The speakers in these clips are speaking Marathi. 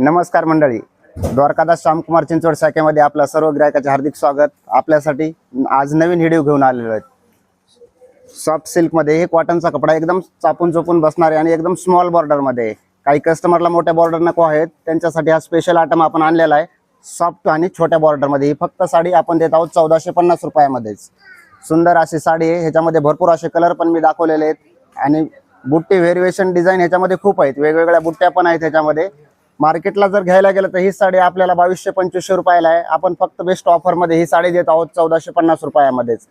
नमस्कार मंडळी, द्वारकादास श्यामकुमार चिंचवड शाखेमध्ये आपलं सर्व ग्राहकाचे हार्दिक स्वागत। आपल्यासाठी आज नवीन व्हिडिओ घेऊन आलेलो आहे। सॉफ्ट सिल्क मध्ये हे कॉटनचा कपडा एकदम चापून चोपून बसणार आहे आणि एकदम स्मॉल बॉर्डर मध्ये। काही कस्टमरला मोठ्या बॉर्डर नको आहेत, त्यांच्यासाठी हा स्पेशल आयटम आपण आणलेला आहे। सॉफ्ट आणि छोट्या बॉर्डर मध्ये ही फक्त साडी आपण देत आहोत 1450 रुपयामध्येच। सुंदर अशी साडी आहे, ह्याच्यामध्ये भरपूर असे कलर पण मी दाखवलेले आहेत आणि बुट्टी व्हेरिएशन डिझाइन ह्याच्यामध्ये खूप आहेत, वेगवेगळ्या बुट्ट्या पण आहेत ह्याच्यामध्ये। मार्केटला जर घ्यायला गेलं तर ही साडी आपल्याला 2200-2500 रुपयाला आहे। आपण फक्त बेस्ट ऑफर मध्ये ही साडी देत आहोत 1450 रुपयामध्येच।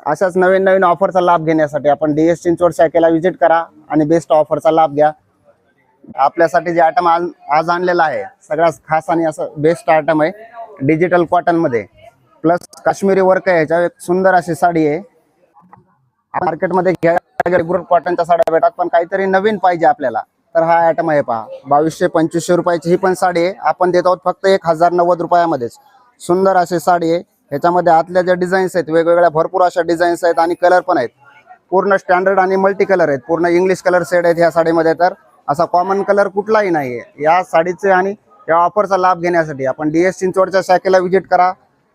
अशाच नवीन नवीन ऑफरचा लाभ घेण्यासाठी आपण डीएस चिंचवड शाखेला व्हिजिट करा आणि बेस्ट ऑफरचा लाभ घ्या। आपल्यासाठी जे आयटम आज आणलेला आहे सगळ्यात खास आणि असं बेस्ट आयटम आहे। डिजिटल कॉटन मध्ये प्लस काश्मीरी वर्क आहे, ह्याच्या एक सुंदर अशी साडी आहे। मार्केटमध्ये घ्यायला कॉटनच्या साड्या भेटतात, पण काहीतरी नवीन पाहिजे आपल्याला तर हा आयटम आहे पहा। 2200-2500 रुपयाची ही पण साडी आहे, आपण देत आहोत फक्त 1090 रुपयामध्येच। सुंदर अशी साडी आहे, ह्याच्यामध्ये आतल्या ज्या डिझाईन्स आहेत वेगवेगळ्या भरपूर अशा डिझाईन्स आहेत आणि कलर पण आहेत। पूर्ण स्टँडर्ड आणि मल्टी कलर आहेत, पूर्ण इंग्लिश कलर सेट आहेत ह्या साडीमध्ये। तर असा कॉमन कलर कुठलाही नाही आहे या साडीचे। आणि या ऑफरचा लाभ घेण्यासाठी आपण डीएस चिंचवडच्या शाखेला व्हिजिट करा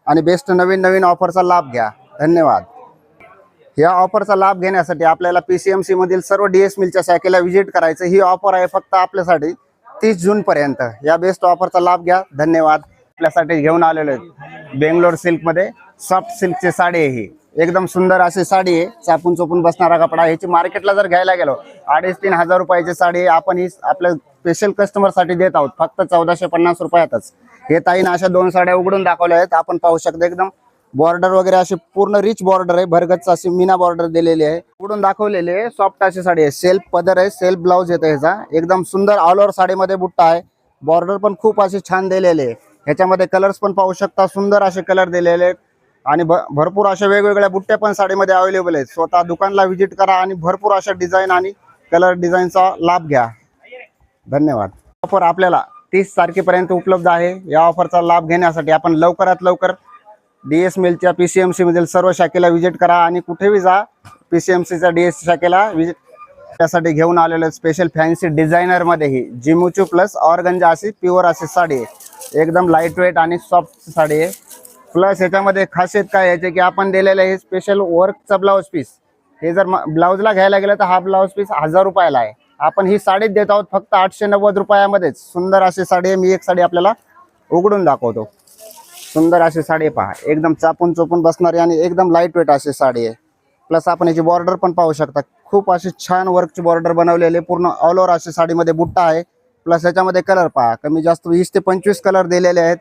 आणि बेस्ट नवीन नवीन ऑफरचा लाभ घ्या। धन्यवाद। या ऑफरचा लाभ घेण्यासाठी आपल्याला पीसीएमसी मधील सर्व डीएस मिलच्या शाखेला व्हिजिट करायचं। ही ऑफर आहे फक्त आपल्यासाठी 30 जून पर्यंत। या बेस्ट ऑफरचा लाभ घ्या। धन्यवाद। आपल्यासाठी घेऊन आलेलो आहे बेंगलोर सिल्क मध्ये सॉफ्ट सिल्कची साडी आहे। ही एकदम सुंदर अशी साडी आहे, चापून चोपून बसणारा कपडा। ह्याची मार्केटला जर घ्यायला गेलो 2,500-3 हजार रुपयाची साडी आहे, आपण ही आपल्या स्पेशल कस्टमर साठी देत आहोत फक्त 1450 रुपयातच। हे ताईनं अशा 2 साड्या उघडून दाखवल्या आहेत, आपण पाहू शकता। एकदम बॉर्डर वगैरे अशी पूर्ण रिच बॉर्डर आहे, भरगच्च अशी मीना बॉर्डर दिलेली आहे, उघडून दाखवलेली आहे। सॉफ्ट अशी साडी आहे, सेल्फ पदर आहे, सेल्फ ब्लाउज येतो ह्याचा। एकदम सुंदर ऑल ओव्हर साडीमध्ये बुट्टा आहे, बॉर्डर पण खूप अशी छान दिलेली आहे। ह्याच्यामध्ये कलर्स पण पाहू शकता, सुंदर असे कलर दिलेले आहेत आणि भरपूर अशा वेगवेगळ्या बुट्ट्या पण साडीमध्ये अवेलेबल आहेत। स्वतः दुकानला व्हिजिट करा आणि भरपूर अशा डिझाईन आणि कलर डिझाईनचा लाभ घ्या। धन्यवाद। ऑफर आपल्याला 30 तारखेपर्यंत उपलब्ध आहे। या ऑफरचा लाभ घेण्यासाठी आपण लवकरात लवकर डीएस मिलच्या पीसीएमसी मधील सर्व शाखेला व्हिजिट करा आणि कुठेही जा पीसीएमसीच्या डीएस शाखेला व्हिजिट त्यासाठी घेऊन आलेले स्पेशल फॅन्सी डिझायनर मध्ये ही जिमूचू प्लस ऑर्गंजा अशी प्युअर अशी साडी आहे। एकदम लाईट वेट आणि सॉफ्ट साडी आहे। प्लस ह्याच्यामध्ये खासियत काय याचे की आपण दिलेलं हे स्पेशल वर्कचा ब्लाउज पीस। हे जर ब्लाउजला घ्यायला गेलं तर हा ब्लाउज पीस 1000 रुपयाला आहे, आपण ही साडी देत आहोत फक्त 890 रुपयामध्येच। सुंदर अशी साडी आहे, मी एक साडी आपल्याला उघडून दाखवतो। सुंदर अशी साडी पहा, एकदम चापून चोपून बसणारी आणि एकदम लाईट वेट अशी साडी आहे। प्लस आपण याची बॉर्डर पण पाहू शकता, खूप अशी छान वर्कची बॉर्डर बनवलेली, पूर्ण ऑल ओव्हर अशी साडीमध्ये बुट्टा आहे। प्लस याच्यामध्ये कलर पहा, कमी जास्त 20 ते 25 कलर दिलेले आहेत।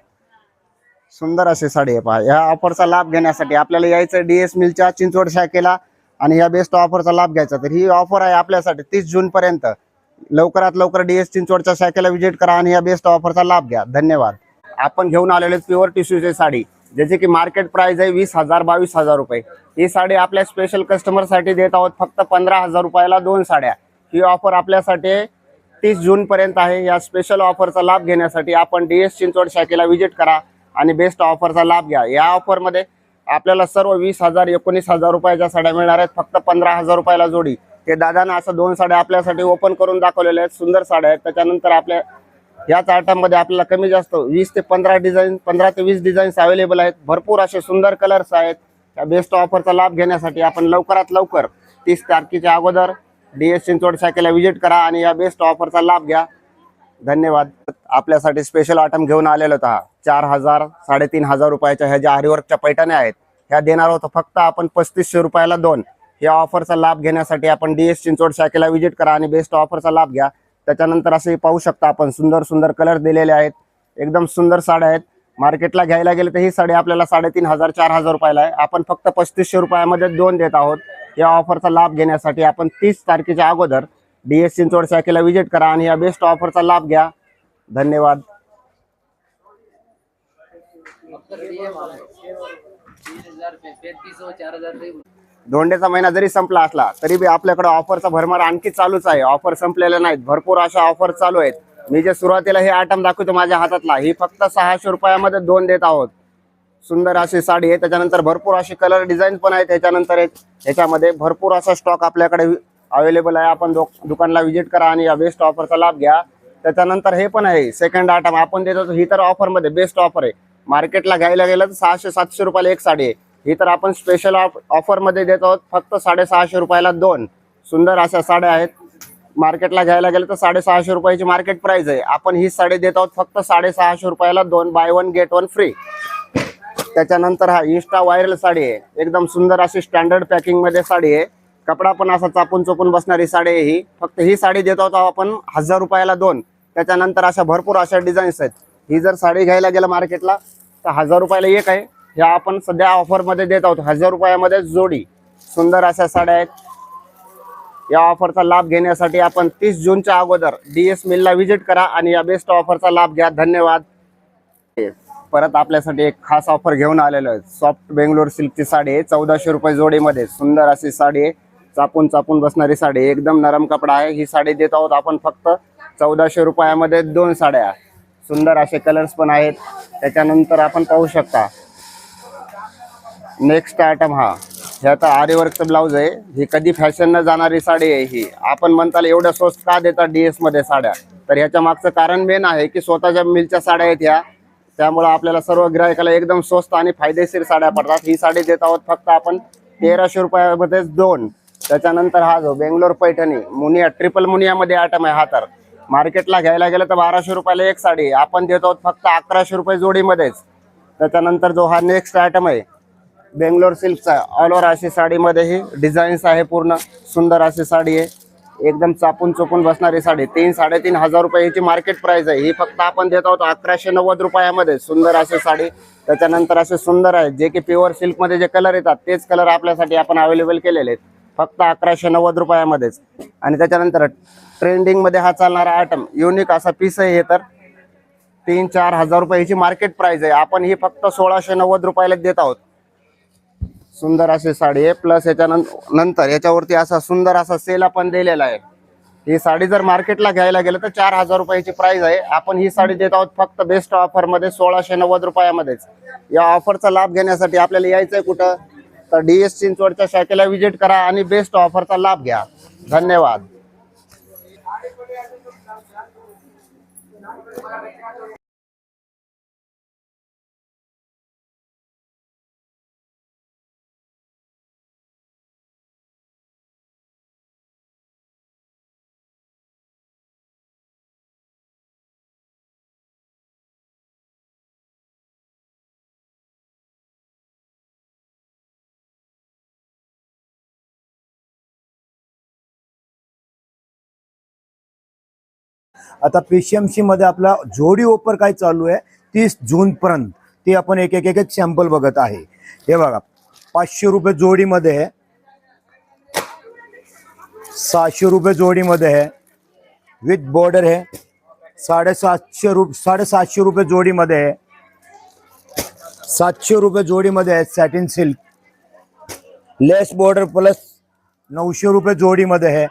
सुंदर अशी साडी आहे पहा। या ऑफरचा लाभ घेण्यासाठी आपल्याला यायचं डीएस मिलच्या चिंचवड शाखेला आणि या बेस्ट ऑफरचा लाभ घ्यायचा। तर ही ऑफर आहे आपल्यासाठी 30 जून पर्यंत। लवकरात लवकर डीएस चिंचवडच्या शाखेला व्हिजिट करा आणि या बेस्ट ऑफरचा लाभ घ्या। धन्यवाद। आपण घेऊन आलेले प्युअर टिश्यूची साडी, ज्याची की मार्केट प्राइस आहे 20,000-22,000 रुपये। ही साडी आपल्या स्पेशल कस्टमर साठी देत आहोत फक्त 15,000 रुपयाला 2 साड्या। ही ऑफर आपल्यासाठी 30 जून पर्यंत आहे। या स्पेशल ऑफरचा लाभ घेण्यासाठी आपण डीएस चिंचवड शाखेला व्हिजिट करा आणि बेस्ट ऑफरचा लाभ घ्या। या ऑफर मध्ये आपल्याला सर्व 20,000-19,000 रुपयाच्या साड्या मिळणार आहेत फक्त 15,000 रुपयाला जोडी। ते दादांना असं 2 साड्या आपल्यासाठी ओपन करून दाखवलेल्या आहेत, सुंदर साड्या आहेत। त्याच्यानंतर आपल्या याच आयटम मध्ये आपल्याला कमी जास्त 20 ते 15 डिझाईन, 15 ते 20 डिझाईन्स अवेलेबल आहेत। भरपूर असे सुंदर कलर्स आहेत। या बेस्ट ऑफरचा लाभ घेण्यासाठी आपण लवकरात लवकर 30 तारखेच्या अगोदर डीएस चिंचवड शाखेला व्हिजिट करा आणि या बेस्ट ऑफरचा लाभ घ्या। धन्यवाद। आपल्यासाठी स्पेशल आयटम घेऊन आलेलो होता 4,000 3,500 रुपयाच्या ह्या ज्या आरीवर्कच्या पैठण्या आहेत ह्या देणार होतो फक्त आपण 3500 रुपयाला 2। या ऑफरचा लाभ घेण्यासाठी आपण डीएस चिंचवड शाखेला व्हिजिट करा आणि बेस्ट ऑफरचा लाभ घ्या। त्याच्यानंतर असे पाहू शकता आपण सुंदर सुंदर कलर दिलेले आहेत, एकदम सुंदर साड्या आहेत। मार्केटला घ्यायला गेले तर ही साडी आपल्याला 3,500-4,000 रुपयाला आहे, आपण फक्त 3500 रुपयामध्ये 2 देत आहोत। या ऑफरचा लाभ घेण्यासाठी आपण 30 तारखेच्या अगोदर डीएस चिंचवड शाखेला व्हिजिट करा आणि या बेस्ट ऑफरचा लाभ घ्या। धन्यवाद। धोंड्याचा महिना जरी संपला असला तरी बी आपल्याकडे ऑफरचा भरमार आणखी चालूच आहे। ऑफर संपलेल्या नाहीत, भरपूर अशा ऑफर चालू आहेत। मी जे सुरुवातीला हे आयटम दाखवतो माझ्या हातातला, ही फक्त 600 रुपयामध्ये 2 देत आहोत। सुंदर अशी साडी आहे, त्याच्यानंतर भरपूर अशी कलर डिझाईन पण आहेत। त्याच्यानंतर याच्यामध्ये भरपूर असा स्टॉक आपल्याकडे अवेलेबल आहे। आपण दुकानला व्हिजिट करा आणि या बेस्ट ऑफरचा लाभ घ्या। त्याच्यानंतर हे पण आहे सेकंड आयटम आपण देतो, ही तर ऑफर मध्ये बेस्ट ऑफर आहे. मार्केटला घ्यायला गेलं तर 600-700 रुपयाला एक साडी आहे. ही तर आपण स्पेशल ऑफर मध्ये देत आहोत, फक्त 650 रुपयाला 2 सुंदर अशा साड्या आहेत. मार्केटला घ्यायला गेलं तर 650 रुपयाची मार्केट प्राइस आहे. आपण ही साडी देत आहोत फक्त 650 रुपयाला 2 बाय 1 गेट 1 फ्री. त्याच्यानंतर हा इंस्टा व्हायरल साडी आहे, एकदम सुंदर अशी स्टँडर्ड पॅकिंग मध्ये साडी आहे. कपडा पण असा चापून चोपून बसणारी साडी आहे ही. फक्त ही साडी देत आहोत आपण 1000 रुपयाला 2. त्याच्यानंतर अशा भरपूर अशा डिझाईन्स आहेत. ही जर साडी घ्यायला गेलं मार्केटला तर 1000 रुपयाला एक आहे. ह्या आपण सध्या ऑफर मध्ये देत आहोत 1000 रुपयामध्ये जोडी. सुंदर अशा साड्या आहेत. या ऑफरचा लाभ घेण्यासाठी आपण 30 जूनच्या अगोदर DS मिलला व्हिजिट करा आणि या बेस्ट ऑफरचा लाभ घ्या. धन्यवाद. परत आपल्यासाठी एक खास ऑफर घेऊन आलेलो आहे. सॉफ्ट बेंगलोर सिल्कची साडी आहे, 1400 रुपये जोडीमध्ये. सुंदर अशी साडी आहे, चापून चापून बसणारी साडी, एकदम नरम कपडा आहे. ही साडी देत आहोत आपण फक्त 1400 रुपयामध्ये 2 साड्या. सुंदर असे कलर्स पण आहेत. त्याच्यानंतर आपण पाहू शकता नेक्स्ट आयटम हा ह्याचा आरीवर्कचं ब्लाऊज आहे. ही कधी फॅशन न जाणारी साडी आहे. ही आपण म्हणताल एवढ्या स्वस्त का देतात DS मध्ये साड्या, तर ह्याच्या मागचं कारण मेन आहे की स्वतःच्या मिलच्या साड्या आहेत ह्या, त्यामुळे आपल्याला सर्व ग्राहकाला एकदम स्वस्त आणि फायदेशीर साड्या पडतात. ही साडी देत आहोत फक्त आपण 1300 रुपयामध्ये 2. त्याच्यानंतर हा जो बेंगलोर पैठणी मुनिया ट्रिपल मुनियामध्ये आयटम आहे, हा तर मार्केटला घ्यायला गेलं तर 1200 रुपयाला एक साडी, आपण देत आहोत फक्त 1100 रुपये जोडीमध्येच. त्याच्यानंतर जो हा नेक्स्ट आयटम आहे बेंगलोर सिल्कचा ऑल ओव्हर अशी साडीमध्ये ही डिझाईन्स आहे, पूर्ण सुंदर अशी साडी आहे, एकदम चापून चोपून बसणारी साडी. 3-3.5 हजार रुपये ह्याची मार्केट प्राइस आहे. ही फक्त आपण देत आहोत 1190 रुपयामध्ये. सुंदर अशी साडी. त्याच्यानंतर असे सुंदर आहे जे की प्युअर सिल्कमध्ये जे कलर येतात तेच कलर आपल्यासाठी आपण अवेलेबल केलेले आहेत फक्त 1190 रुपयामध्येच. आणि त्याच्यानंतर ट्रेंडिंगमध्ये हा चालणारा आयटम युनिक असा पीस आहे. हे तर 3-4 हजार रुपये ह्याची मार्केट प्राइस आहे, आपण ही फक्त 1690 रुपयाला देत आहोत. सुंदर अशी साडी आहे. प्लस याच्यानंतर याच्यावरती असा सुंदर असा सेल आपण दिलेला आहे. ही साडी जर मार्केटला घ्यायला गेलं तर 4000 रुपयाची प्राइस आहे, आपण ही साडी देत आहोत फक्त बेस्ट ऑफर मध्ये 1690 रुपयामध्येच. या ऑफरचा लाभ घेण्यासाठी आपल्याला यायचंय कुठं, तर DS चिंचवडच्या शाखेला व्हिजिट करा आणि बेस्ट ऑफरचा लाभ घ्या. धन्यवाद. आता PCMC मध्ये आपला जोडी ऑफर काय चालू आहे 30 जून पर्यंत, ते आपण एक एक एक एक सॅम्पल बघत आहे. हे बघा 500 रुपये जोडीमध्ये आहे, 600 रुपये जोडीमध्ये आहे, विथ बॉर्डर आहे, 750 रुपये जोडीमध्ये आहे, 700 रुपये जोडीमध्ये आहे, सॅटिन सिल्क लेस बॉर्डर प्लस 900 रुपये जोडीमध्ये आहे.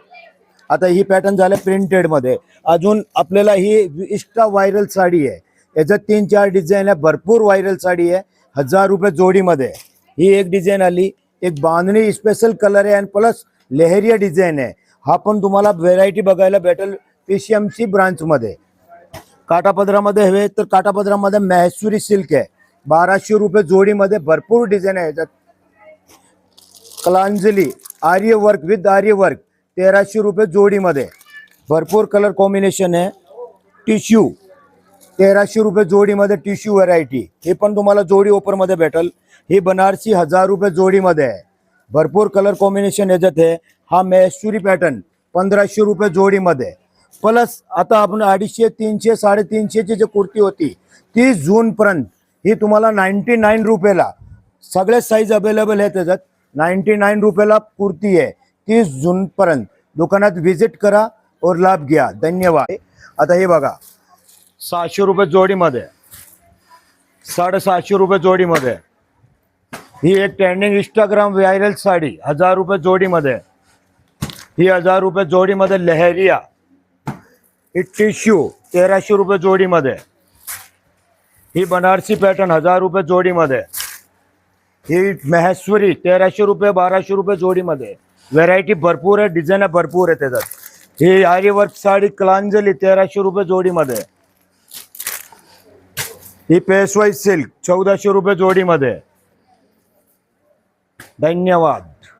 आता ही पॅटर्न झालं प्रिंटेड मध्ये. अजून आपल्याला ही इंस्टा व्हायरल साडी आहे, याच्यात 3-4 डिझाईन आहे, भरपूर व्हायरल साडी आहे, 1000 रुपये जोडीमध्ये. ही एक डिझाईन आली, एक बांधणी स्पेशल कलर आहे आणि प्लस लेहरिया डिझाईन आहे. हा पण तुम्हाला व्हेरायटी बघायला भेटेल PCMC ब्रांच मध्ये. काटापदरामध्ये हवे तर काटापदरामध्ये महेश्वरी सिल्क आहे, 1200 रुपये जोडीमध्ये. भरपूर डिझाईन आहे याच्यात. कलांजली आर्य वर्क विथ आर्य वर्क 1300 रुपये जोडीमध्ये. भरपूर कलर कॉम्बिनेशन आहे. टिश्यू 1300 रुपये जोडीमध्ये, टिश्यू व्हरायटी हे पण तुम्हाला जोडी ऑफरमध्ये भेटेल. ही बनारसी 1000 रुपये जोडीमध्ये आहे. भरपूर कलर कॉम्बिनेशन याच्यात आहे. हा महेश्वरी पॅटर्न 1500 रुपये जोडीमध्ये. प्लस आता आपण 250, 300, 350ची जी कुर्ती होती 30 जून पर्यंत ही तुम्हाला 99 रुपयाला सगळे साईज अवेलेबल आहे त्याच्यात. 99 रुपयाला कुर्ती आहे 30 जून पर्यंत. दुकानात व्हिजिट करा और लाभ घ्या. धन्यवाद. आता हे बघा 600 रुपये जोडीमध्ये, 750 रुपये जोडीमध्ये. ही एक ट्रेंडिंग इंस्टाग्राम व्हायरल साडी 1000 रुपये जोडीमध्ये. ही 1000 रुपये जोडीमध्ये लेहरिया. ही टिश्यू 1300 रुपये जोडीमध्ये. ही बनारसी पॅटर्न 1000 रुपये जोडीमध्ये. ही महेश्वरी 1300 रुपये, 1200 रुपये जोडीमध्ये. व्हेरायटी भरपूर आहे, डिझाईन भरपूर आहे त्याच्यात. ही आर्यवर्क साडी क्लांजली 1300 रुपये जोडीमध्ये. ही पेशवाई सिल्क 1400 रुपये जोडीमध्ये. धन्यवाद.